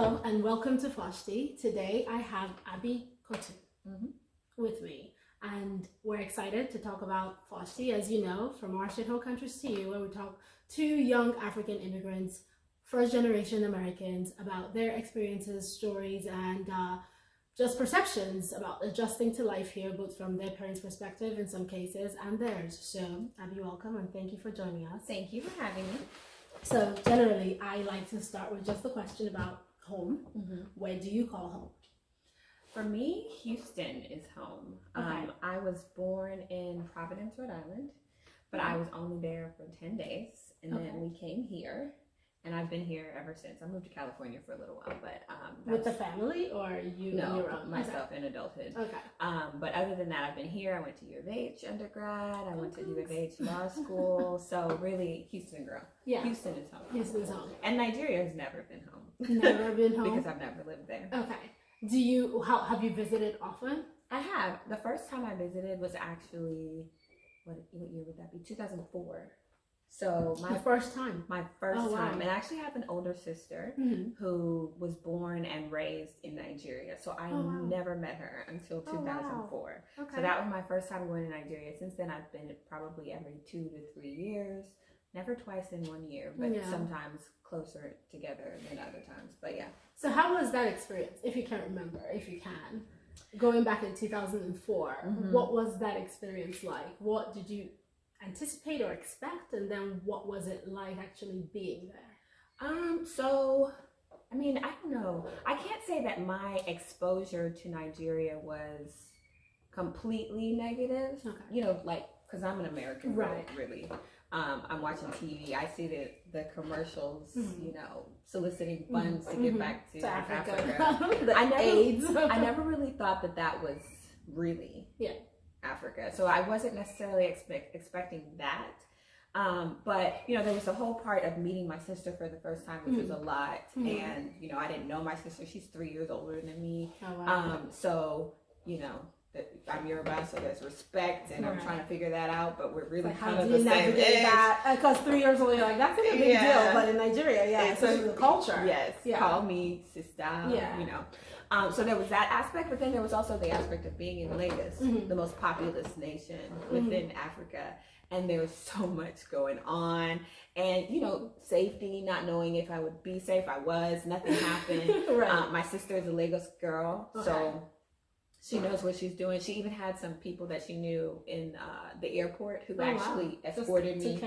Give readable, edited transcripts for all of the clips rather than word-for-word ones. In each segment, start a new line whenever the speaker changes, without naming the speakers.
Hello and welcome to Foshty. Today I have Abby Kotun with me, and we're excited to talk about Foshty, as you know, from our shithole countries to you, where we talk to young African immigrants, first generation Americans, about their experiences, stories, and just perceptions about adjusting to life here, both from their parents' perspective in some cases and theirs. So Abby, welcome and thank you for joining us.
Thank you for having me.
So generally, I like to start with just the question about home. Where do you call home?
For me, Houston is home.
Okay.
I was born in Providence, Rhode Island, but I was only there for 10 days, and then we came here, and I've been here ever since. I moved to California for a little while, but
With the family, or you on your own?
myself in adulthood.
Okay.
But other than that, I've been here. I went to U of H undergrad. I went to U of H law school. So really, Houston girl.
Yeah.
Houston is home.
Houston's home.
And Nigeria has never been home.
Never been home?
Because I've never lived there.
Okay. Have you visited often?
I have. The first time I visited was actually, what year would that be? 2004. So
my first time.
My first time. And I actually have an older sister who was born and raised in Nigeria. So I never met her until 2004. Okay. So that was my first time going to Nigeria. Since then, I've been probably every 2 to 3 years. Never twice in 1 year, but sometimes closer together than other times. But yeah.
So how was that experience, if you can remember, if you can? Going back in 2004, what was that experience like? What did you anticipate or expect, and then what was it like actually being there?
So I mean, I don't know. I can't say that my exposure to Nigeria was completely negative. Okay. You know, like, because I'm an American, right? Really. I'm watching TV. I see the commercials, you know, soliciting funds to get back to Africa. I never really thought that was really Africa. So I wasn't necessarily expecting that. But, you know, there was a whole part of meeting my sister for the first time, which was a lot. And, you know, I didn't know my sister. She's 3 years older than me. Oh, wow. So, you know, I'm Yoruba, so there's respect, and I'm trying to figure that out, but we're really kind of the same age.
Because 3 years old, you're like, that's a big deal, but in Nigeria, especially the culture.
Yes, call me sister, you know. So there was that aspect, but then there was also the aspect of being in Lagos, the most populous nation within Africa, and there was so much going on, and, you know, safety, not knowing if I would be safe. I was, nothing happened. My sister is a Lagos girl, so she knows what she's doing. She even had some people that she knew in the airport who actually escorted me.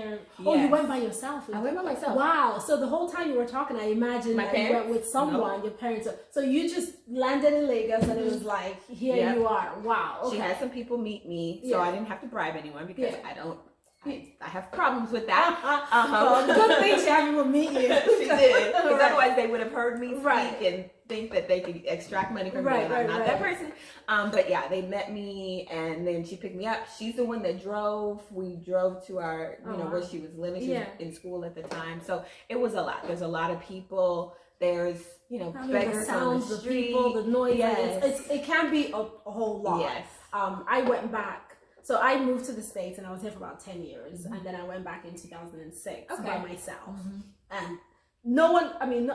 Oh, you went by yourself?
I went by myself.
Wow. So the whole time you were talking, I imagine that you went with someone, your parents. So you just landed in Lagos and it was like, here you are. Wow. Okay.
She had some people meet me, so I didn't have to bribe anyone because I have problems with that.
Well, good thing she had people meet you.
She did. Because otherwise they would have heard me speak and think that they could extract money from me, and I'm not that person. But yeah, they met me, and then she picked me up. She's the one that drove. We drove to our, you know, where she was living. She was in school at the time. So it was a lot. There's a lot of people. There's, you know, beggars on the street.
The people, the noise. It can be a whole lot. Yes. I went back. So I moved to the States and I was here for about 10 years. And then I went back in 2006 by myself. And no one, I mean,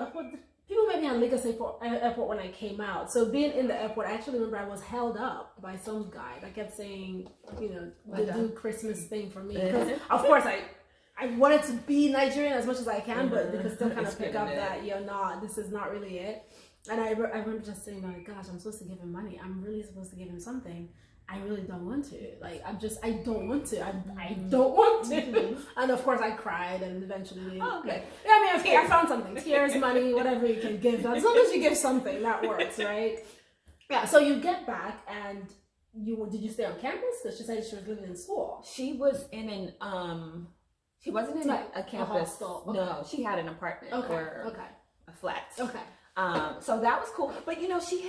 people met me at Lagos airport when I came out. So being in the airport, I actually remember I was held up by some guy that kept saying, you know, do Christmas thing for me. Because of course I wanted to be Nigerian as much as I can, but they could still kind of pick up that this is not really it. And I remember just saying, like, gosh, I'm supposed to give him money. I'm really supposed to give him something. I really don't want to. Like, I don't want to. I don't want to. And of course I cried, and eventually. Oh, okay. Yeah, I mean, I found something. Tears, money, whatever you can give. As long as you give something, that works, right? Yeah. So you get back, and did you stay on campus? Because she said she was living in school.
She was in she wasn't in a campus.
A hostel. Okay.
No, she had an apartment or a flat.
Okay.
So that was cool. But, you know, she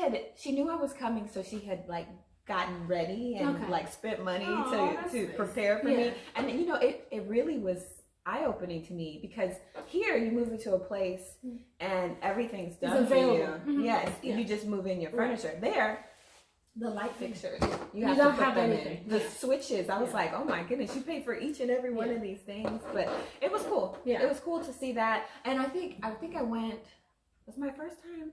knew I was coming, so she had, like, gotten ready and like spent money to prepare for me. And, you know, it really was eye-opening to me, because here you move into a place and everything's done for you. Yes, you just move in your furniture. There, the light fixtures, you have to put them in. The switches, I was like, oh my goodness, you pay for each and every one of these things. But it was cool. It was cool to see that. And I think I went, was my first time.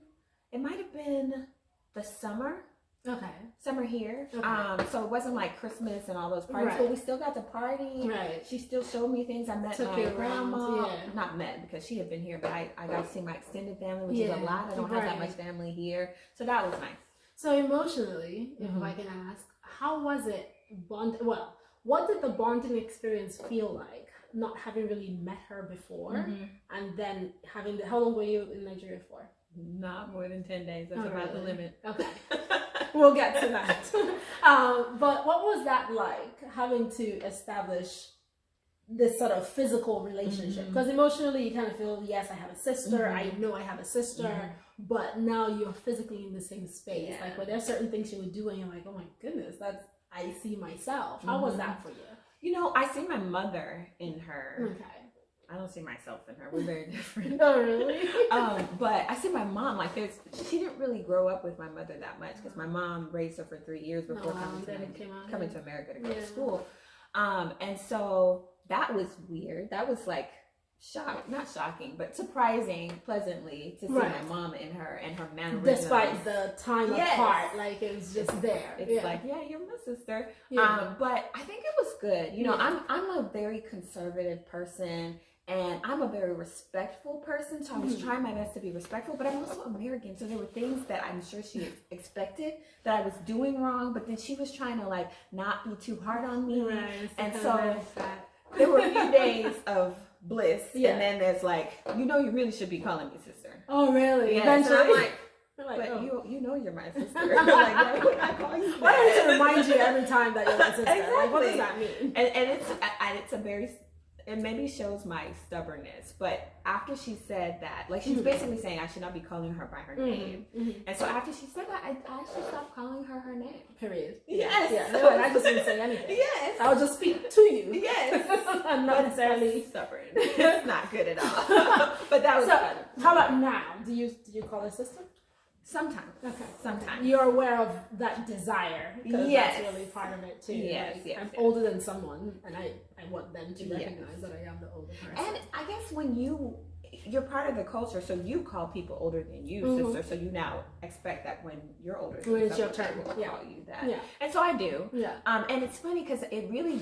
It might have been the summer.
Okay.
Summer here.
Okay.
So it wasn't like Christmas and all those parties,
Right.
but we still got to party.
Right.
She still showed me things. I met
Took
my
you around,
grandma.
yeah.
Not met because she had been here, but I got to see my extended family, which is a lot. I don't have that much family here. So that was nice.
So emotionally, if I can ask, how was it well, what did the bonding experience feel like? Not having really met her before, and then having how long were you in Nigeria for?
Not more than 10 days. That's about the limit.
Okay. We'll get to that. But what was that like, having to establish this sort of physical relationship? Because emotionally you kind of feel, yes, I have a sister, I know I have a sister, but now you're physically in the same space. Like, were there certain things you would do and you're like, oh my goodness, I see myself. How was that for you?
You know, I see my mother in her.
Okay.
I don't see myself in her. We're very different.
Oh, really?
But I see my mom, like, she didn't really grow up with my mother that much because my mom raised her for 3 years before coming to America to go to school. And so that was weird. That was like not shocking, but surprising, pleasantly to see my mom in her and her mannerisms.
Despite the time apart, like it was just there.
It's like, yeah, you're my sister. But I think it was good. You know, I'm a very conservative person. And I'm a very respectful person, so I was trying my best to be respectful, but I'm also American, so there were things that I'm sure she expected that I was doing wrong, but then she was trying to, like, not be too hard on me. Right, and so there were a few days of bliss, and then there's like, you know, you really should be calling me sister.
Oh, really?
Yeah,
eventually?
so I'm like, but you know you're my sister. Like, why would I call you that?
Why don't you remind you every time that you're my sister?
Exactly.
Like, what does that mean?
And it's a very... It maybe shows my stubbornness, but after she said that, like, she's basically saying I should not be calling her by her name. And so after she said that, I actually stopped calling her name.
Period.
Yes.
Yeah. No, I just didn't say anything.
Yes.
I'll just speak to you.
Yes.
I'm not necessarily
stubborn. It's not good at all. But that was fun.
How about now? Do you call her sister?
Sometimes. Okay. Sometimes.
You're aware of that desire. Because that's really part of it too.
Yes.
Like,
yes.
I'm older than someone, and I want them to recognize that I am the older person.
And I guess when you're part of the culture, so you call people older than you sister, so you now expect that when you're older than
it's your turn,
will call you that. Yeah. And so I do. Yeah. And it's funny because it really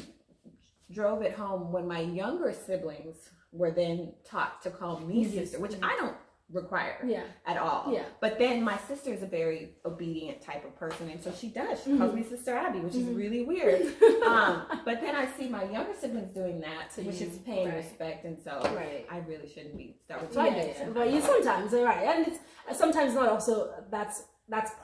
drove it home when my younger siblings were then taught to call me sister, which I don't require at all. Yeah. But then my sister is a very obedient type of person, and so she does. She calls me Sister Abby, which is really weird. But then I see my younger siblings doing that, which is paying respect, and so I really shouldn't be stubborn. So I do.
But you sometimes and it's sometimes not also that's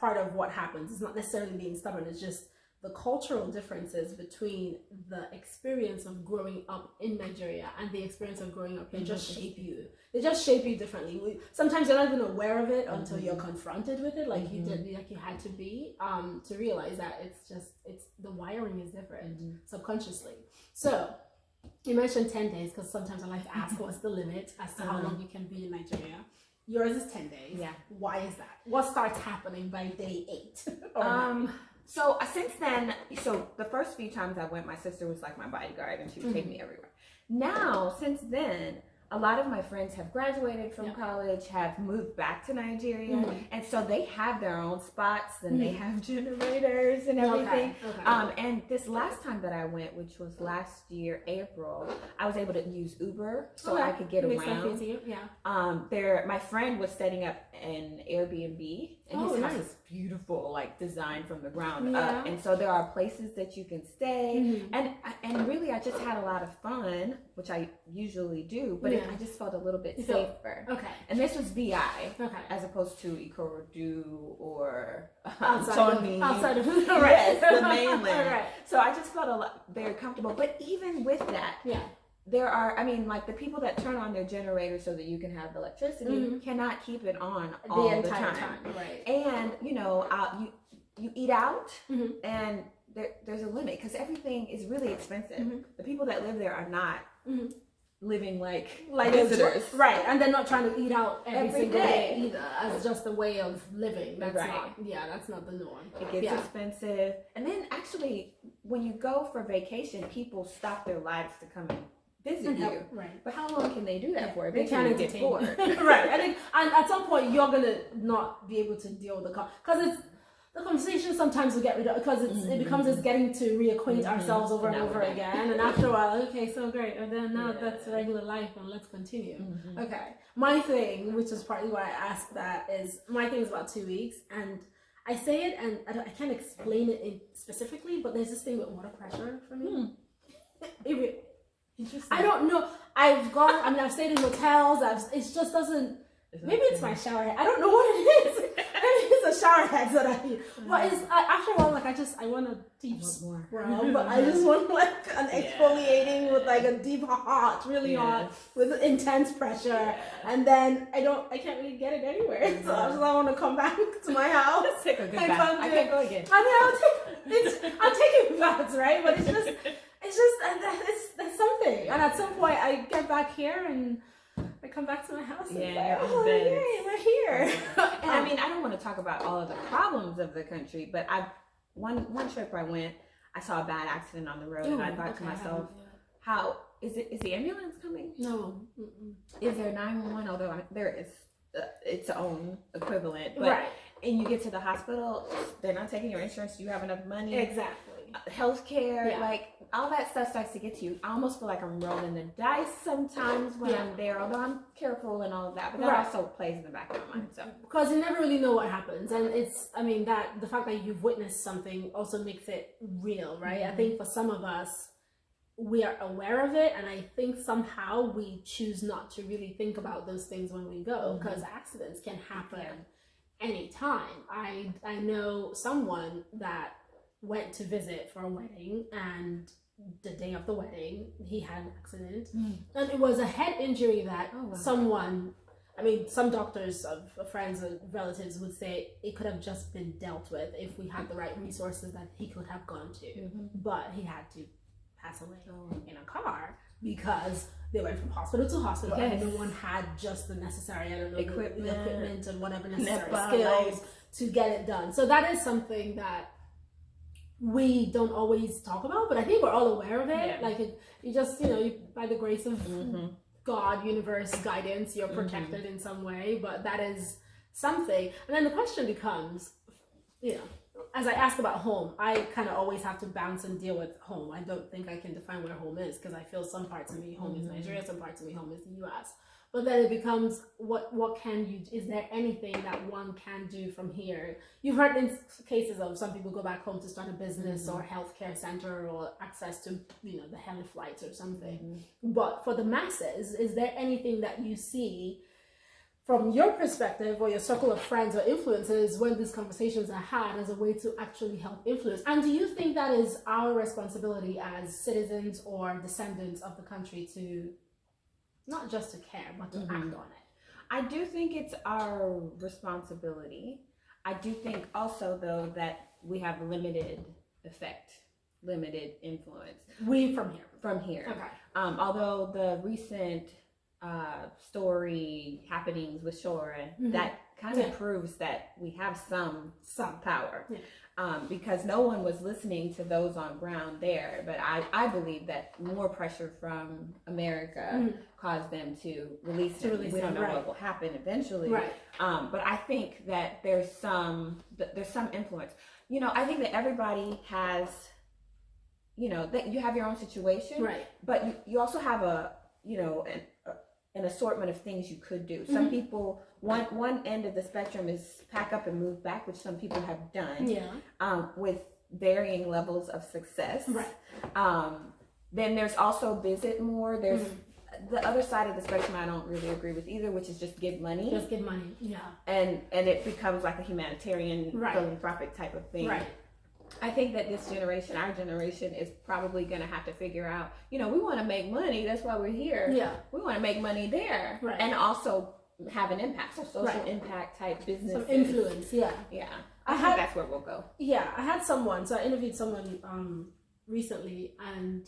part of what happens. It's not necessarily being stubborn. It's just the cultural differences between the experience of growing up in Nigeria and the experience of growing up here just shape you. They just shape you differently. Sometimes you're not even aware of it until you're confronted with it, like you did, like you had to be, to realize that it's the wiring is different subconsciously. So you mentioned 10 days because sometimes I like to ask what's the limit as to how long you can be in Nigeria. Yours is 10 days. Yeah. Why is that? What starts happening by day 8?
So since then, so the first few times I went, my sister was like my bodyguard and she would take me everywhere. Now, since then, a lot of my friends have graduated from college, have moved back to Nigeria, and so they have their own spots and they have generators and everything. Okay. And this last time that I went, which was last year, April, I was able to use Uber so I could get around. My friend was setting up an Airbnb, and his house is beautiful, like designed from the ground up. And so there are places that you can stay, and really I just had a lot of fun, which I usually do, but I just felt a little bit safer. Okay. And this was VI, as opposed to Ikorodu or outside of the mainland. Right. So I just felt very comfortable. But even with that, there are, I mean, like the people that turn on their generator so that you can have electricity cannot keep it on all the entire time. Right. And, you know, you eat out and there's a limit because everything is really expensive. The people that live there are not living like visitors.
Right. And they're not trying to eat out every single day either as just a way of living. That's that's not the norm.
It gets expensive. And then actually, when you go for vacation, people stop their lives to come and visit you.
Right.
But how long can they do that for?
They can't
get bored.
Right. And at some point you're gonna not be able to deal with because it's the conversation sometimes we get rid of because it becomes us getting to reacquaint ourselves over and over again, and after a while, okay, so great, and then now that's regular life, and let's continue. Okay, my thing, which is partly why I asked that, is my thing is about 2 weeks, and I say it, and I can't explain it specifically, but there's this thing with water pressure for me.
Interesting.
I don't know. I've stayed in hotels. It just doesn't. Maybe it's my shower head. I don't know what it is. Maybe it's a shower head that I need. But it's after a while, like I want a deep scrub, but I just want like an exfoliating with like a deep hot, really hot, with intense pressure, and then I can't really get it anywhere. So I want to come back to my house.
Take a good bath. I can't go again.
I mean, I'm taking baths, right? But it's something. And at some point, I get back here and I come back to my house and we're here.
And I mean, I don't want to talk about all of the problems of the country, but one trip I went, I saw a bad accident on the road, and I thought to myself, how is the ambulance coming?
No.
Is there 911? Although there is its own equivalent, but and you get to the hospital, they're not taking your insurance. Do you have enough money?
Exactly.
Healthcare, like all that stuff starts to get to you. I almost feel like I'm rolling the dice sometimes when I'm there, although I'm careful and all of that, but that also plays in the back of my mind. So
because you never really know what happens, and that the fact that you've witnessed something also makes it real, right? I think for some of us, we are aware of it, and I think somehow we choose not to really think about those things when we go, because accidents can happen anytime. I know someone that went to visit for a wedding, and the day of the wedding he had an accident, and it was a head injury that someone, I mean, some doctors of friends and relatives would say it could have just been dealt with if we had the right resources that he could have gone to, but he had to pass away in a car because they went from hospital to hospital and no one had just the necessary, equipment and whatever necessary skills to get it done. So that is something that we don't always talk about, but I think we're all aware of it. Like you just, you, by the grace of God, universe, guidance, you're protected in some way, but that is something. And then the question becomes, as I ask about home, I kind of always have to bounce and deal with home. I don't think I can define where home is, because I feel some parts of me home is Nigeria, some parts of me home is the US. But then it becomes, what can you, is there anything that one can do from here? You've heard in cases of some people go back home to start a business or healthcare center or access to, the heli flights or something. But for the masses, is there anything that you see from your perspective or your circle of friends or influences when these conversations are had as a way to actually help influence? And do you think that is our responsibility as citizens or descendants of the country to not just to care, but to act on it?
I do think it's our responsibility. I do think also, though, that we have limited effect, limited influence.
From here.
Okay. Although the recent story happenings with Shora, that kind of proves that we have some power. Because no one was listening to those on ground there. But I believe that more pressure from America caused them to release him. We don't know what will happen eventually. But I think that there's some influence. I think that everybody has, that you have your own situation. But you also have an assortment of things you could do. Some people, one end of the spectrum is pack up and move back, which some people have done with varying levels of success. Then there's also visit more. There's the other side of the spectrum I don't really agree with either, which is just give money. And it becomes like a humanitarian philanthropic type of thing. I think that this generation, our generation, is probably going to have to figure out, we want to make money. That's why we're here. We want to make money there. And also have an impact. So social impact type business.
Some influence,
I think that's where we'll go.
I had someone, so I interviewed someone recently, and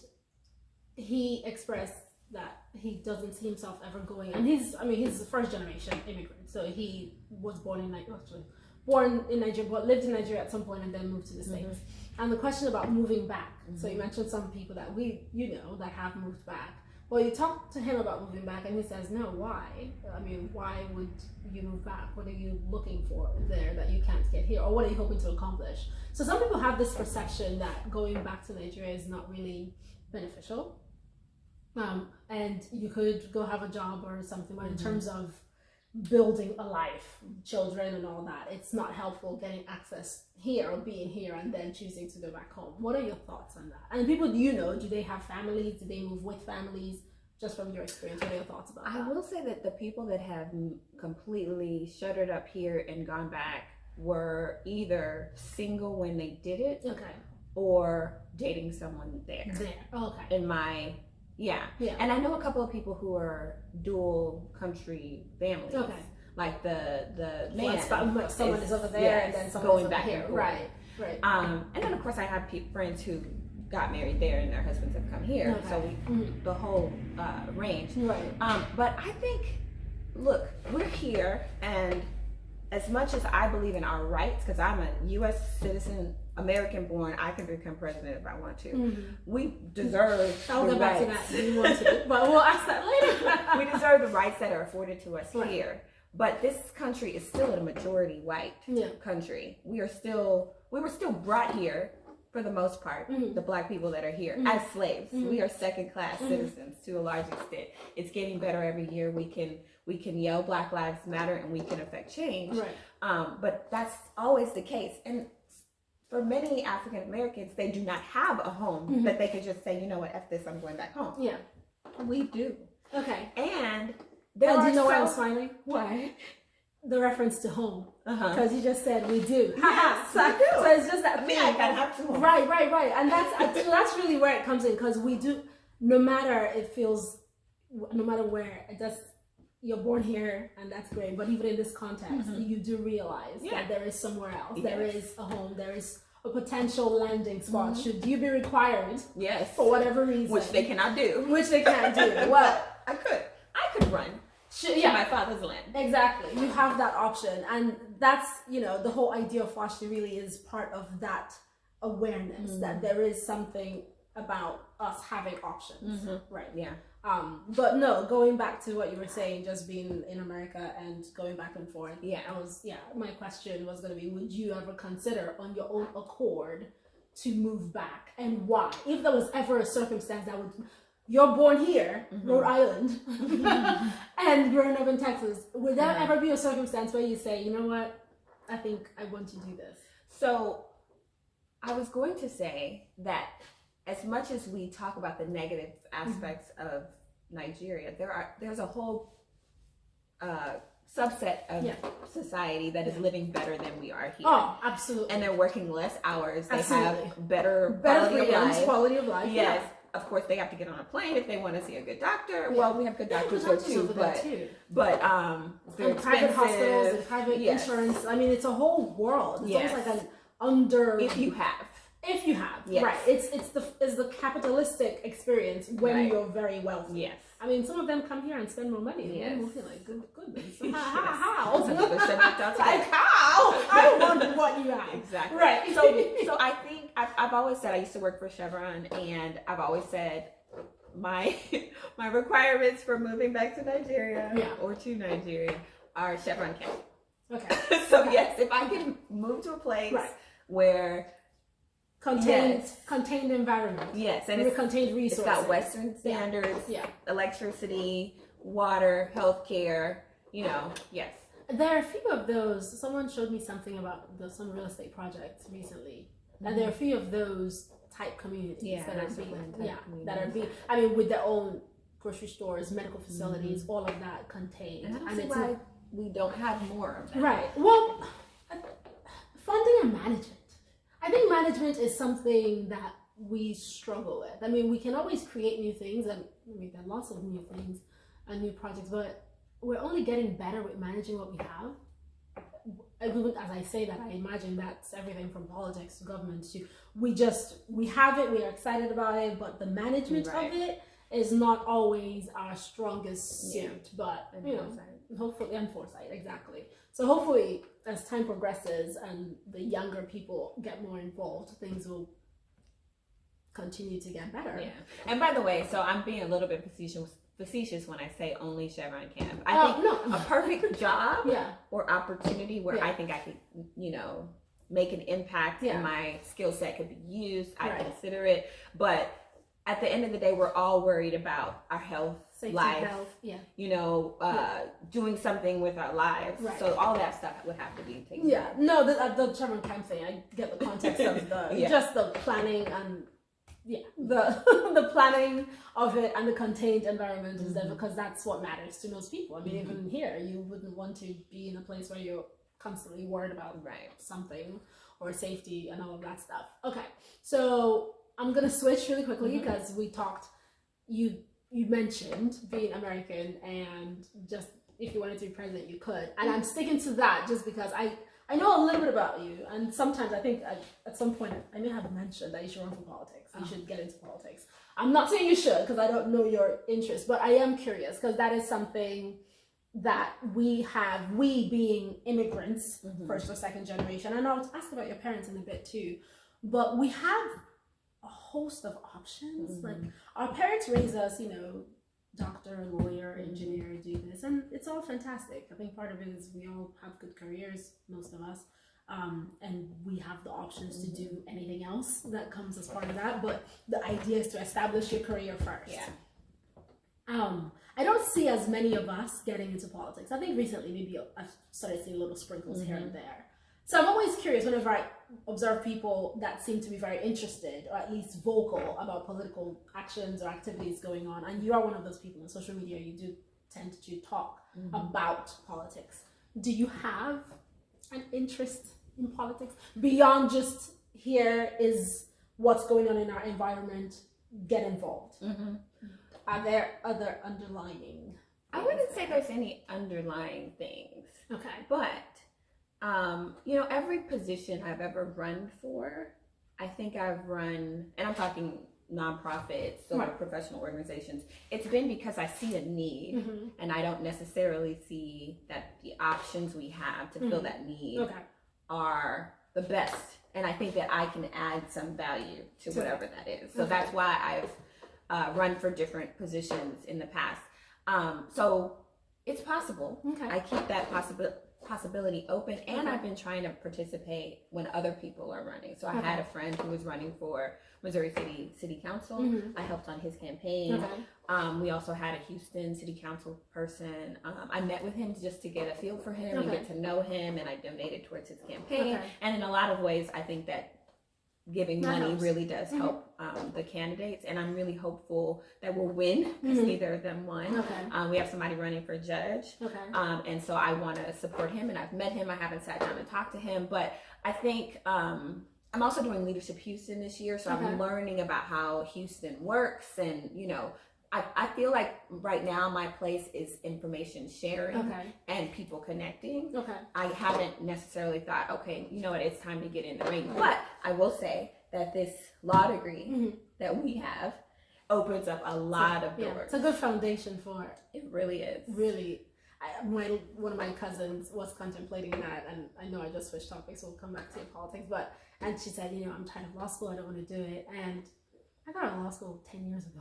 he expressed that he doesn't see himself ever going, and he's a first generation immigrant, so he was born in Nigeria, but lived in Nigeria at some point and then moved to the States. And the question about moving back, so you mentioned some people that that have moved back, Well, you talk to him about moving back, and he says, no, why? I mean, why would you move back? What are you looking for there that you can't get here? Or what are you hoping to accomplish? So some people have this perception that going back to Nigeria is not really beneficial. And you could go have a job or something, but in terms of building a life, children and all that, it's not helpful getting access here or being here and then choosing to go back home. What are your thoughts on that? And people do they have families? Do they move with families? Just from your experience, what are your thoughts about that?
I will say that the people that have completely shuttered up here and gone back were either single when they did it, or dating someone there. In my and I know a couple of people who are dual country families. Like the man,
someone is over there and then someone's going back here. Right.
And then of course I have friends who got married there and their husbands have come here. So the whole range. But I think, look, we're here, and as much as I believe in our rights, because I'm a U.S. citizen, American born, I can become president if I want to. We deserve
I'll go back to that if you want to, but we'll ask that later.
We deserve the rights that are afforded to us here. But this country is still a majority white country. We were still brought here for the most part, the black people that are here as slaves. We are second class citizens to a large extent. It's getting better every year. We can yell Black Lives Matter and we can affect change. But that's always the case. And for many African Americans, they do not have a home that they could just say, you know what, F this, I'm going back home. We do. And
do you know why I was smiling?
Why?
The reference to home. Because you just said we do.
Yes,
so it's just that thing.
I can have two homes.
Right. And that's really where it comes in, because we do, no matter where, it does, you're born here and that's great, but even in this context, you do realize that there is somewhere else. There is a home, there is a potential landing spot should you be required for whatever reason.
Which they cannot do.
Which they can't do. Well,
I could run to my father's land.
Exactly. You have that option. And that's, the whole idea of Foshty really is part of that awareness that there is something about us having options. Right. But no, going back to what you were saying, just being in America and going back and forth. My question was going to be, would you ever consider on your own accord to move back, and why? If there was ever a circumstance that would, you're born here, Rhode Island, and growing up in Texas, would there ever be a circumstance where you say, you know what, I think I want to do this?
So I was going to say that as much as we talk about the negative aspects of Nigeria, there's a whole subset of society that is living better than we are here.
Oh, absolutely.
And they're working less hours. They have better
quality of life.
Yes. Of course, they have to get on a plane if they want to see a good doctor. Well, we have good doctors here too, but
and private hospitals and private insurance. I mean, it's a whole world. It's almost like an under.
If you have,
right? It's the capitalistic experience when you're very wealthy.
Yes.
I mean, some of them come here and spend more money. Yes. We'll feel like goodness. How?
Like
how? I want what you have.
Exactly.
Right.
So I think I've always said I used to work for Chevron, and I've always said my requirements for moving back to Nigeria or to Nigeria are Chevron County.
Okay.
So yes, if I can move to a place where
contained environment.
Yes, and
it's contained resources.
It's got Western standards, electricity, water, healthcare. Yes.
There are a few of those. Someone showed me something about some real estate projects recently, and there are a few of those type communities that are being. I mean, with their own grocery stores, medical facilities, all of that contained.
And it's why we don't have more of that.
Right. Well, funding and management. I think management is something that we struggle with. I mean, we can always create new things, and there are lots of new things and new projects, but we're only getting better with managing what we have. As I say that, I imagine that's everything from politics to government to we have it, we are excited about it, but the management of it is not always our strongest suit. But hopefully, and foresight, exactly. So hopefully, as time progresses and the younger people get more involved, things will continue to get better.
Yeah. And by the way, so I'm being a little bit facetious when I say only Chevron can. I think a perfect job or opportunity where I think I could, you know, make an impact and my skill set could be used, I consider it. But at the end of the day, we're all worried about our health, safety, life, you know, doing something with our lives. Right. So all that stuff would have to be taken care of.
No, the Chevron camp thing, I get the context of the just the planning and the planning of it and the contained environment is there because that's what matters to most people. I mean, even here, you wouldn't want to be in a place where you're constantly worried about something or safety and all of that stuff. Okay, so I'm gonna switch really quickly because we talked. You mentioned being American and just if you wanted to be president, you could, and I'm sticking to that just because I know a little bit about you, and sometimes I think at some point I may have mentioned that you should run for politics. You should get into politics. I'm not saying you should because I don't know your interest, but I am curious because that is something that we being immigrants, first or second generation, and I'll ask about your parents in a bit too, but we have a host of options. Like our parents raised us, you know, doctor, lawyer, engineer, do this, and it's all fantastic. I think part of it is we all have good careers, most of us, and we have the options to do anything else that comes as part of that, but the idea is to establish your career first. I don't see as many of us getting into politics. I think recently maybe I've started seeing little sprinkles here and there. So I'm always curious whenever I observe people that seem to be very interested or at least vocal about political actions or activities going on. And you are one of those people on social media, you do tend to talk about politics. Do you have an interest in politics beyond just here is what's going on in our environment, get involved? Are there other underlying?
I wouldn't say there's any underlying things.
Okay.
But you know, every position I've ever run for, I think I've run, and I'm talking nonprofits or professional organizations, it's been because I see a need and I don't necessarily see that the options we have to fill that need are the best. And I think that I can add some value to whatever that is. So that's why I've run for different positions in the past. So it's possible. I keep that possibility open, and I've been trying to participate when other people are running. So I had a friend who was running for Missouri City Council. I helped on his campaign. We also had a Houston City Council person. I met with him just to get a feel for him and get to know him, and I donated towards his campaign. And in a lot of ways, I think that giving money really does help the candidates, and I'm really hopeful that we'll win because neither of them won. We have somebody running for judge, and so I want to support him, and I've met him. I haven't sat down and talked to him, but I think I'm also doing Leadership Houston this year, so I'm learning about how Houston works, and you know, I feel like right now my place is information sharing and people connecting. I haven't necessarily thought, okay, you know what, it's time to get in the ring. But I will say that this law degree that we have opens up a lot of doors.
It's a good foundation for it.
It really is.
Really. One of my cousins was contemplating that, and I know I just switched topics, so we'll come back to politics, and she said, you know, I'm tired of law school, I don't want to do it. And I got out of law school 10 years ago.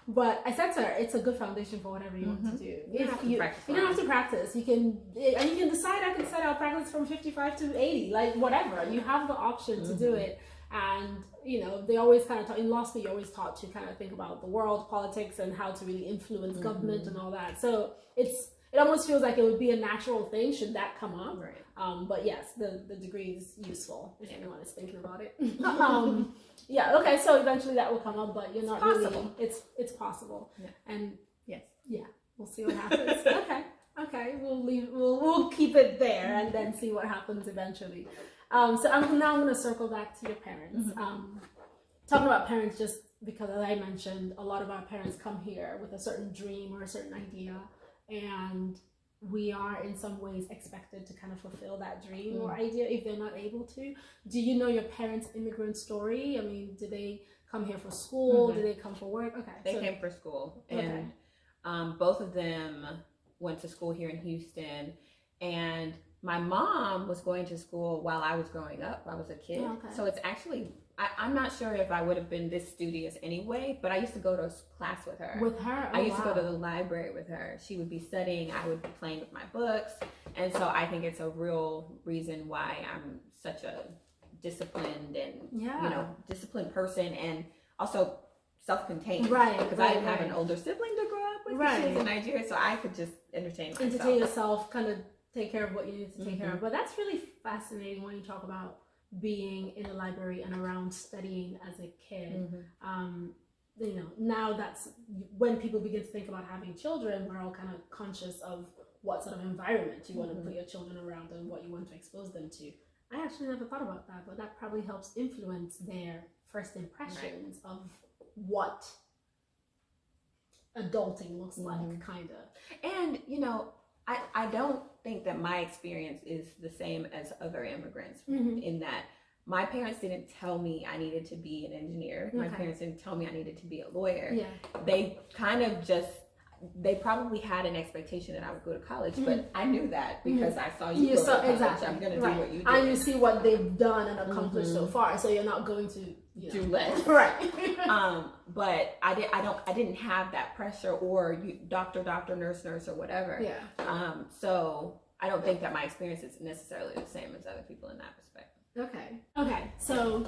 But I said to her, it's a good foundation for whatever you want to do. You don't have to practice. You can decide, I can set out practice from 55 to 80, like whatever. You have the option to do it. And, you know, they always kind of in law school, you're always taught to kind of think about the world, politics, and how to really influence government and all that. So it almost feels like it would be a natural thing should that come up. But yes, the degree is useful if anyone is thinking about it. Okay, so eventually that will come up, but you're not really, it's possible. And we'll see what happens. Okay, we'll keep it there and then see what happens eventually. So I'm going to circle back to your parents. Talking about parents, just because as I mentioned, a lot of our parents come here with a certain dream or a certain idea, and we are in some ways expected to kind of fulfill that dream or idea if they're not able to. Do you know your parents' immigrant story? I mean, did they come here for school? Did they come for work?
They came for school, and both of them went to school here in Houston, and my mom was going to school while I was growing up. I was a kid. So it's actually I'm not sure if I would have been this studious anyway, but I used to go to class with her. I used to go to the library with her. She would be studying, I would be playing with my books. And so I think it's a real reason why I'm such a disciplined and, disciplined person, and also self-contained.
Right.
Because I didn't have an older sibling to grow up with. Right. She was in Nigeria, so I could just entertain myself.
Entertain yourself, kind of take care of what you need to take care of. But that's really fascinating when you talk about being in a library and around studying as a kid. Now that's when people begin to think about having children, we're all kind of conscious of what sort of environment you want to put your children around and what you want to expose them to. I actually never thought about that, but that probably helps influence their first impressions of what adulting looks like, kind of.
And, I don't think that my experience is the same as other immigrants in that my parents didn't tell me I needed to be an engineer. My parents didn't tell me I needed to be a lawyer. Yeah. They kind of just, they probably had an expectation that I would go to college, but I knew that because I saw you go to college. Exactly. I'm going to do what you do.
And you see what they've done and accomplished so far, so you're not going to
do less.
Right.
But I didn't have that pressure, or doctor, nurse, or whatever.
Yeah.
So I don't think that my experience is necessarily the same as other people in that respect.
Okay. So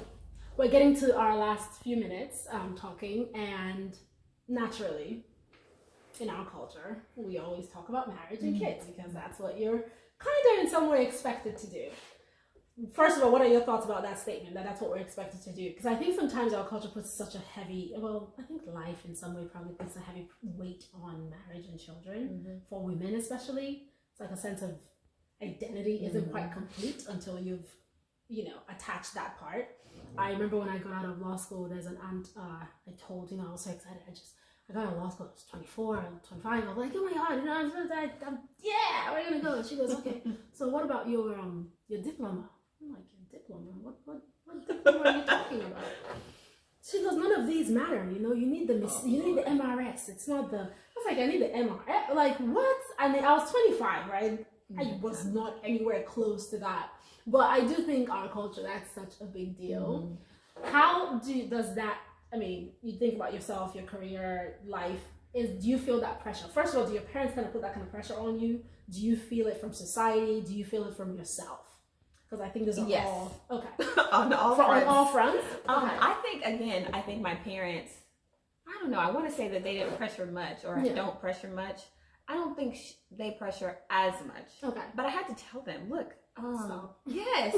we're getting to our last few minutes talking, and naturally, in our culture, we always talk about marriage and kids because that's what you're kind of in some way expected to do. First of all, what are your thoughts about that statement, that that's what we're expected to do? Because I think sometimes our culture puts such a heavy, I think life in some way probably puts a heavy weight on marriage and children, for women especially. It's like a sense of identity isn't quite complete until you've, attached that part. I remember when I got out of law school, there's an aunt I told, I was so excited. I got out of law school, I was 24 and 25. I was like, oh my God, yeah, we're gonna go. And she goes, okay, so what about your diploma? I'm like, your diploma? What diploma are you talking about? She goes, none of these matter, you need the MRS. It's not the, I was like, I need the MRS. Like, what? And I was 25, right? I was not anywhere close to that. But I do think our culture, that's such a big deal. How does that, you think about yourself, your career, life, do you feel that pressure? First of all, do your parents kind of put that kind of pressure on you? Do you feel it from society? Do you feel it from yourself? Because I think those are all,
on all fronts.
Okay.
I think my parents, I don't know, I want to say that they didn't pressure much, or don't pressure much. I don't think they pressure as much. Okay. But I had to tell them, look, yes,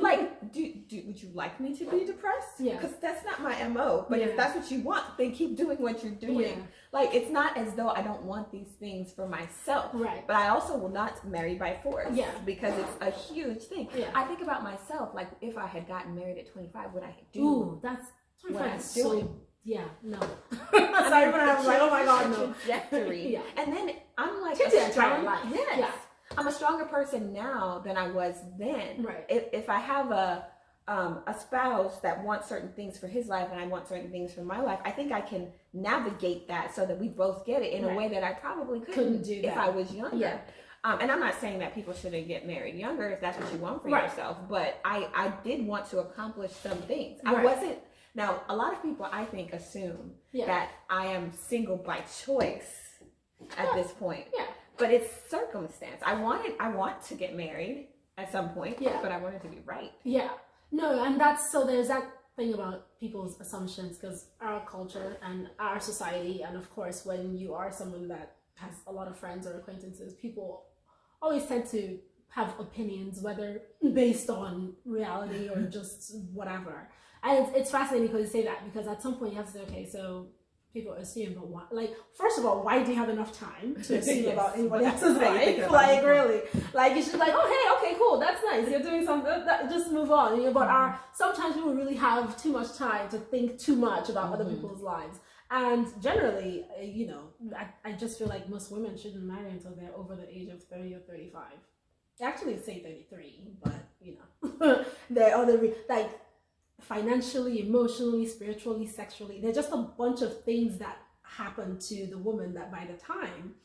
like, would you like me to be depressed? Yeah. Because that's not my MO. But if that's what you want, then keep doing what you're doing. Yeah. Like, it's not as though I don't want these things for myself. Right. But I also will not marry by force. Yeah. Because it's a huge thing. Yeah. I think about myself, like, if I had gotten married at 25, would I do?
Ooh, that's 25 is so. Yeah, no. Sorry, when I was like, oh my God, no.
Trajectory. Yeah. And then I'm like,
life.
Yes. Yeah. I'm a stronger person now than I was then. Right. If I have a spouse that wants certain things for his life and I want certain things for my life, I think I can navigate that so that we both get it in a way that I probably couldn't do if I was younger. Yeah. And I'm not saying that people shouldn't get married younger if that's what you want for yourself, but I did want to accomplish some things. I wasn't. Now, a lot of people, I think, assume that I am single by choice at this point. Yeah. But it's circumstance. I want to get married at some point, but I want it to be right. Yeah.
No, and there's that thing about people's assumptions, because our culture and our society, and of course, when you are someone that has a lot of friends or acquaintances, people always tend to have opinions, whether based on reality or just whatever. And it's fascinating because you say that, because at some point you have to say, okay, so people assume, but why? Like, first of all, why do you have enough time to assume about anybody else's life? Like, really? Like, you should like, oh, hey, okay, cool, that's nice. You're doing something, just move on. But sometimes people really have too much time to think too much about other people's lives. And generally, I just feel like most women shouldn't marry until they're over the age of 30 or 35. Actually, say 33, but, they're other, like, financially, emotionally, spiritually, sexually. There's just a bunch of things that happen to the woman that by the time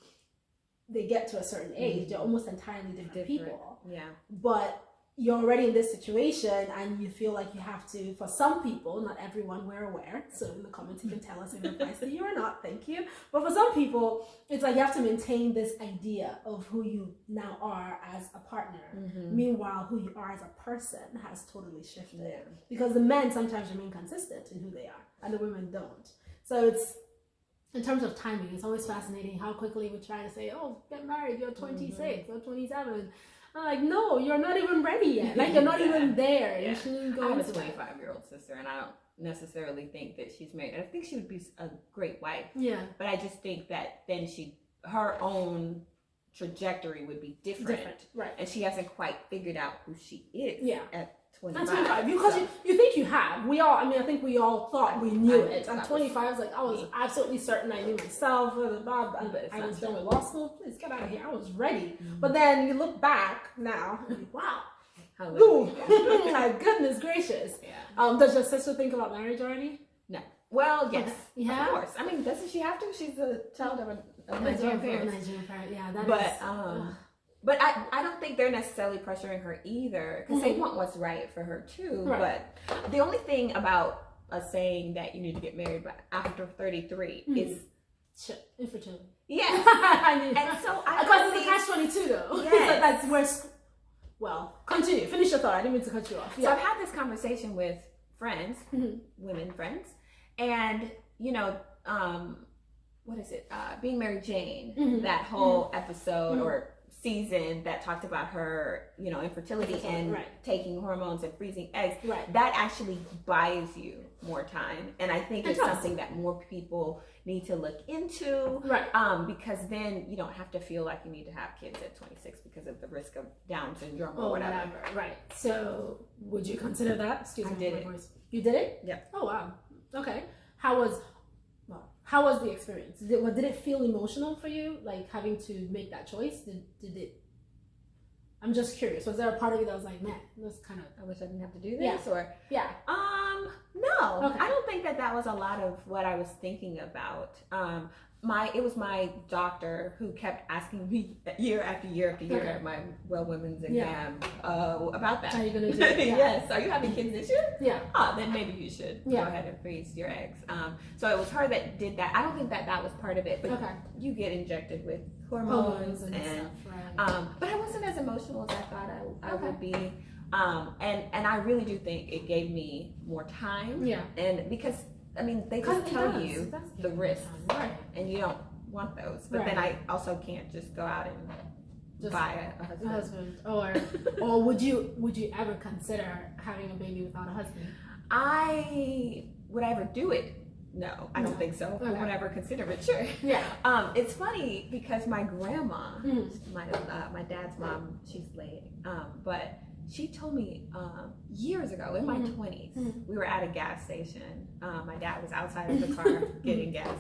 they get to a certain age, they're almost entirely different people. Yeah. But, you're already in this situation and you feel like you have to, for some people, not everyone, we're aware, so in the comments you can tell us if it applies to you or not, thank you, but for some people it's like you have to maintain this idea of who you now are as a partner. Meanwhile, who you are as a person has totally shifted, because the men sometimes remain consistent in who they are and the women don't. So it's, in terms of timing, it's always fascinating how quickly we try to say, oh, get married, you're 26 or 27. I'm like, no, you're not even ready yet. Like, you're not even there. You shouldn't go.
I have a 25-year-old sister, and I don't necessarily think that she's married. I think she would be a great wife. Yeah. But I just think that then her own trajectory would be different. Right. And she hasn't quite figured out who she is. Yeah. At 25.
Because you think you have. We all, I think we all thought we knew it. At 25, I was like, I was absolutely certain I knew myself. I was done with law school. Please get out of here. I was ready. But then you look back now, wow. Ooh, my goodness gracious. Yeah. Does your sister think about marriage already?
No. Well, yes. Yeah. Of course. I mean, doesn't she have to? She's a child of a Nigerian parent. Yeah, that is. But I don't think they're necessarily pressuring her either, because they want what's right for her too. Right. But the only thing about us saying that you need to get married after 33 is
infertility.
Yes. And so I
because it's a catch-22 though. Yes. So that's where. Well, continue. Finish your thought. I didn't mean to cut you off.
So I've had this conversation with friends, women friends, and what is it? Being Mary Jane. That whole episode or season that talked about her, infertility and taking hormones and freezing eggs. Right. That actually buys you more time, and I think it's something that more people need to look into. Right. Because then you don't have to feel like you need to have kids at 26 because of the risk of Down syndrome or whatever.
Right. So, would you consider that? Excuse me.
I did it.
You did it?
Yeah.
Oh wow. Okay. How was the experience? Did it feel emotional for you, like having to make that choice? Did it? I'm just curious. Was there a part of you that was like, man, this kind of,
I wish I didn't have to do this?
Or
no. Okay. I don't think that was a lot of what I was thinking about. It was my doctor who kept asking me year after year after year at my women's exam about that.
How are you gonna do it?
Yes. Are you having kids this year?
Yeah.
Then maybe you should go ahead and freeze your eggs. So it was her that did that. I don't think that was part of it, but you get injected with hormones and stuff, right. But I wasn't as emotional as I thought I would be. And I really do think it gave me more time. Yeah. And because they just tell you the risks, and you don't want those. But then I also can't just go out and buy a husband.
Or would you ever consider having a baby without a husband?
Would I ever do it? No, I don't think so. Okay. I would ever consider it. Sure. Yeah. It's funny because my grandma, my dad's mom, she's late, but she told me years ago in my 20s, we were at a gas station. My dad was outside of the car getting gas,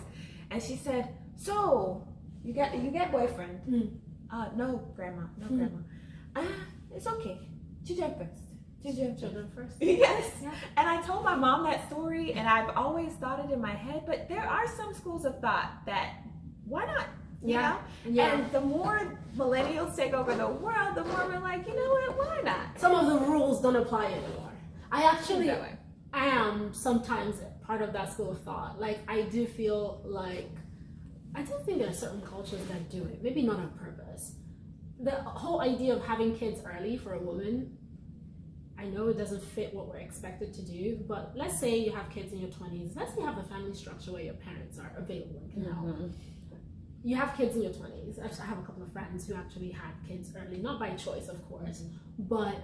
and she said, "So you get boyfriend?" No, grandma. No, grandma. It's okay. Children first. Yes. Yeah. And I told my mom that story, and I've always thought it in my head. But there are some schools of thought that why not? You know? Yeah. And the more millennials take over the world, the more we're like, you know what, why not?
Some of the rules don't apply anymore. I am sometimes part of that school of thought. Like, I do feel like, I do think there are certain cultures that do it, maybe not on purpose. The whole idea of having kids early for a woman, I know it doesn't fit what we're expected to do, but let's say you have kids in your 20s. Let's say you have a family structure where your parents are available and can help. You have kids in your 20s. I have a couple of friends who actually had kids early, not by choice, of course, but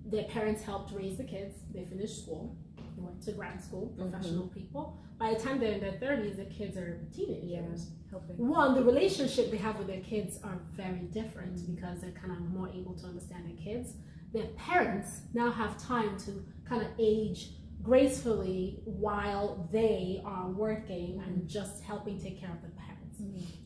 their parents helped raise the kids. They finished school, they went to grad school, professional people. By the time they're in their 30s, the kids are teenagers. One, the relationship they have with their kids are very different because they're kind of more able to understand their kids. Their parents now have time to kind of age gracefully while they are working and just helping take care of the parents.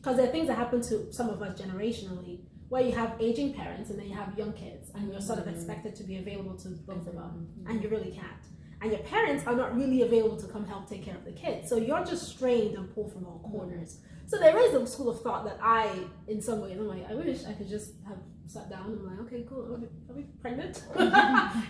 Because there are things that happen to some of us generationally where you have aging parents and then you have young kids and you're sort of expected to be available to both of them and you really can't. And your parents are not really available to come help take care of the kids. So you're just strained and pulled from all corners. So there is a school of thought that in some ways, I'm like, I wish I could just have sat down. I'm like, okay, cool. Are we pregnant?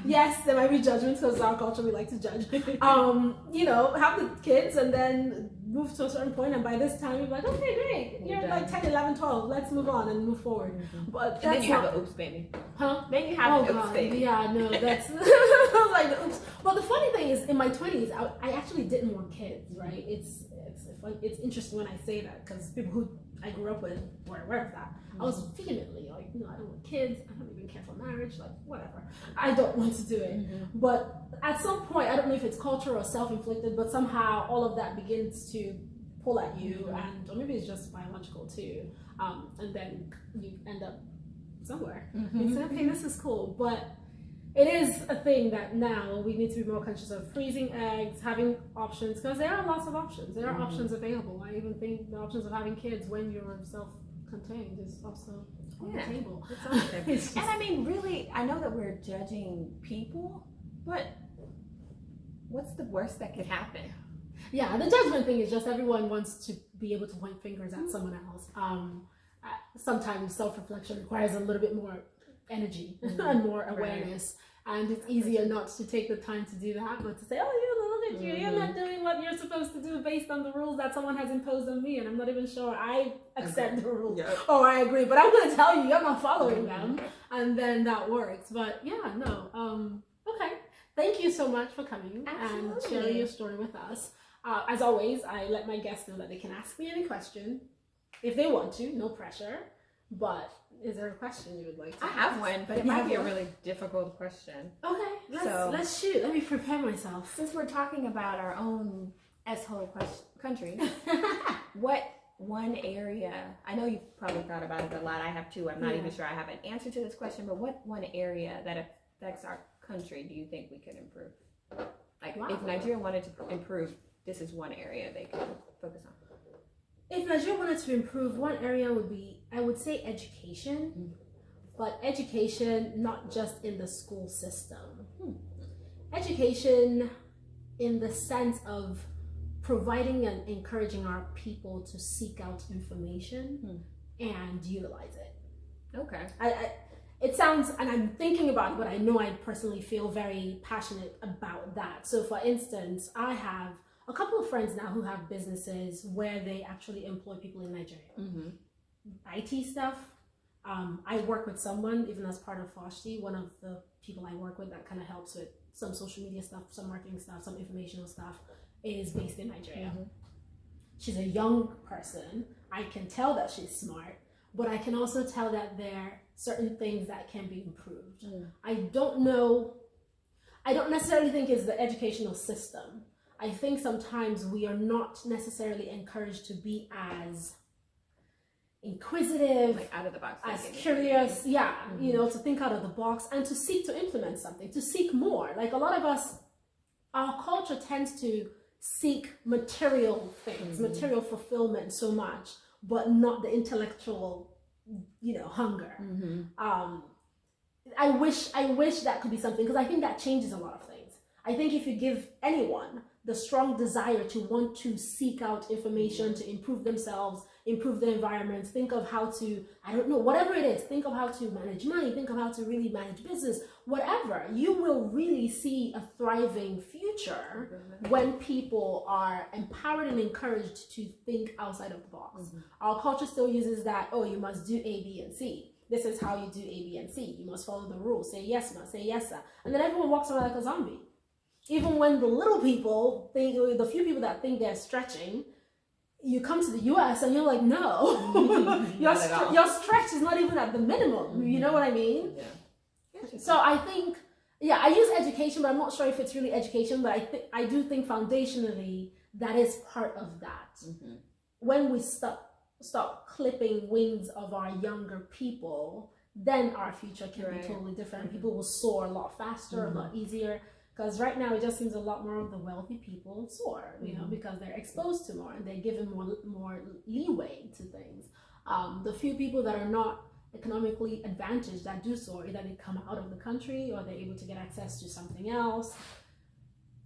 Yes, there might be judgments because our culture, we like to judge. You know, have the kids and then move to a certain point, and by this time you're like, okay, great, you're like 10, 11, 12, let's move on and move forward. But
and then you have an oops baby.
Huh?
Then you have an oops
God.
baby.
Yeah, no, that's I was like, oops. But the funny thing is, in my 20s, I actually didn't want kids, right? It's interesting when I say that, because people who I grew up with were aware of that. I was vehemently like, no, I don't want kids. I don't even care for marriage. Like, whatever. I don't want to do it. But at some point, I don't know if it's cultural or self-inflicted, but somehow all of that begins to pull at you, and or maybe it's just biological too. And then you end up somewhere. It's okay, this is cool. But it is a thing that now we need to be more conscious of: freezing eggs, having options, because there are lots of options. There are options available. I even think the options of having kids when you're self-contained is also on the table.
And I mean, really, I know that we're judging people, but what's the worst that could happen?
Yeah, the judgment thing is just everyone wants to be able to point fingers at someone else. Sometimes self-reflection requires a little bit more energy and more awareness, and it's easier not to take the time to do that, but to say, oh, look at you, you're not doing what you're supposed to do based on the rules that someone has imposed on me, and I'm not even sure I accept the rules or I agree, but I'm going to tell you you're not following them, and then that works. But yeah, no, okay, thank you so much for coming and sharing your story with us. As always, I let my guests know that they can ask me any question if they want to, no pressure. But is there a question you would like to ask?
I have one, but it might be a really difficult question.
Okay, let's shoot. Let me prepare myself.
Since we're talking about our own S-hole country, what one area, I know you've probably thought about it a lot, I have too, I'm not even sure I have an answer to this question, but what one area that affects our country do you think we could improve? Like, if Nigeria wanted to improve, this is one area they could focus on.
If Nigeria wanted to improve, one area would be, I would say, education, but education not just in the school system. Education in the sense of providing and encouraging our people to seek out information and utilize it. Okay. It sounds, and I'm thinking about it, but I know I personally feel very passionate about that. So for instance, I have a couple of friends now who have businesses where they actually employ people in Nigeria. IT stuff. I work with someone, even as part of Foshty, one of the people I work with that kind of helps with some social media stuff, some marketing stuff, some informational stuff, is based in Nigeria. She's a young person. I can tell that she's smart, but I can also tell that there are certain things that can be improved. I don't necessarily think it's the educational system. I think sometimes we are not necessarily encouraged to be as inquisitive,
like out of the box,
as curious, you know, to think out of the box and to seek to implement something, to seek more. Like a lot of us, our culture tends to seek material things, material fulfillment so much, but not the intellectual, you know, hunger. I wish that could be something, because I think that changes a lot of things. I think if you give anyone the strong desire to want to seek out information, to improve themselves, improve their environment, think of how to, I don't know, whatever it is, think of how to manage money, think of how to really manage business, whatever, you will really see a thriving future when people are empowered and encouraged to think outside of the box. Our culture still uses that, oh, you must do A, B, and C. This is how you do A, B, and C. You must follow the rules. Say yes, ma, say yes, sir. And then everyone walks around like a zombie. Even when the little people think, the few people that think they're stretching, you come to the US and you're like, no, your stretch is not even at the minimum. You know what I mean? So I think, I use education, but I'm not sure if it's really education, but I do think foundationally that is part of that. When we stop clipping wings of our younger people, then our future can be totally different. People will soar a lot faster, a lot easier. Because right now it just seems a lot more of the wealthy people soar, you know, because they're exposed to more and they're given more leeway to things. The few people that are not economically advantaged that do soar, either they come out of the country or they're able to get access to something else.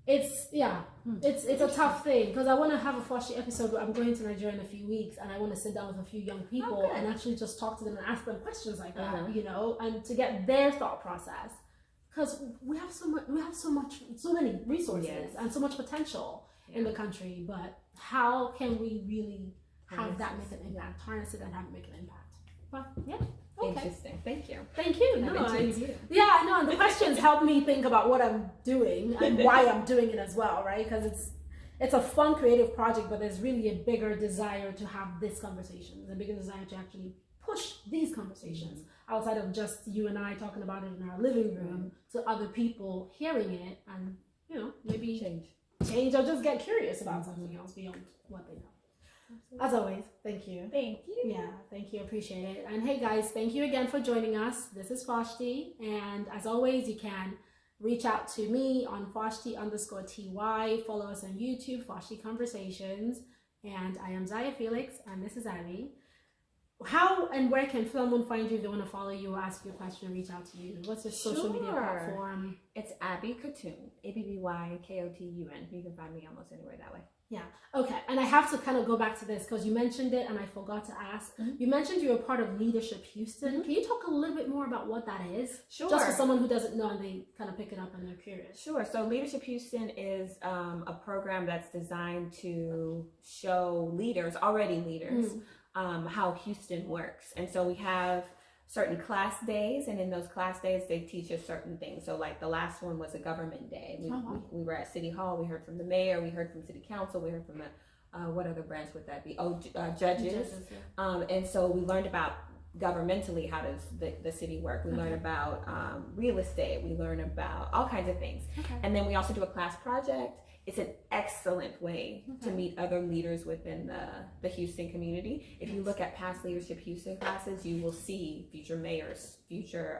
it's a tough thing because I want to have a Foshty episode where I'm going to Nigeria in a few weeks and I want to sit down with a few young people and actually just talk to them and ask them questions like that, and to get their thought process, because we have so many resources and so much potential in the country, but how can we really have that make an impact, harness it and have it make an impact? But okay.
Interesting. Thank you.
And the questions help me think about what I'm doing and why I'm doing it as well, right? Because it's a fun creative project, but there's really a bigger desire to have this conversation. There's a bigger desire to actually push these conversations outside of just you and I talking about it in our living room to other people hearing it and, maybe change or just get curious about something else beyond what they know. As always, thank you.
Thank you.
Yeah, thank you. Appreciate it. And hey guys, thank you again for joining us. This is Foshty. And as always, you can reach out to me on Foshty_TY. Follow us on YouTube, Foshty Conversations. And I am Zaya Felix, and this is Abby. How and where can someone find you if they want to follow you or ask you a question or reach out to you? What's your social media platform?
It's Abby Kotun, ABBYKOTUN. You can find me almost anywhere that way.
Yeah. Okay. And I have to kind of go back to this because you mentioned it and I forgot to ask. You mentioned you were part of Leadership Houston. Can you talk a little bit more about what that is?
Sure.
Just for someone who doesn't know and they kind of pick it up and they're curious.
Sure. So Leadership Houston is a program that's designed to show already leaders, how Houston works. And so we have certain class days, and in those class days they teach us certain things. So like the last one was a government day. We were at City Hall, we heard from the mayor, we heard from City Council, we heard from the what other branch would that be? Judges. And so we learned about governmentally how does the city work. We learn about real estate, we learn about all kinds of things. And then we also do a class project. It's an excellent way to meet other leaders within the Houston community. If you look at past Leadership Houston classes, you will see future mayors, future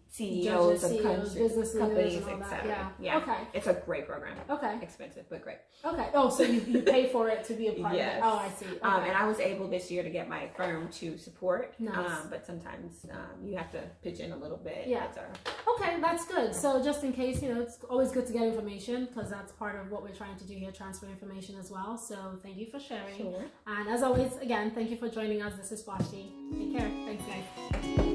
CEOs of
business
companies,
and all that.
etc.
Okay.
It's a great program.
Okay.
Expensive, but great.
Okay. Oh, so you pay for it to be a part of it. Oh, I see. Okay.
And I was able this year to get my firm to support.
Nice.
But sometimes you have to pitch in a little bit.
Yeah. Okay, that's good. So just in case, it's always good to get information because that's part of what we're trying to do here, transfer information as well. So thank you for sharing.
Sure.
And as always, again, thank you for joining us. This is Foshty. Take care. Thanks, guys.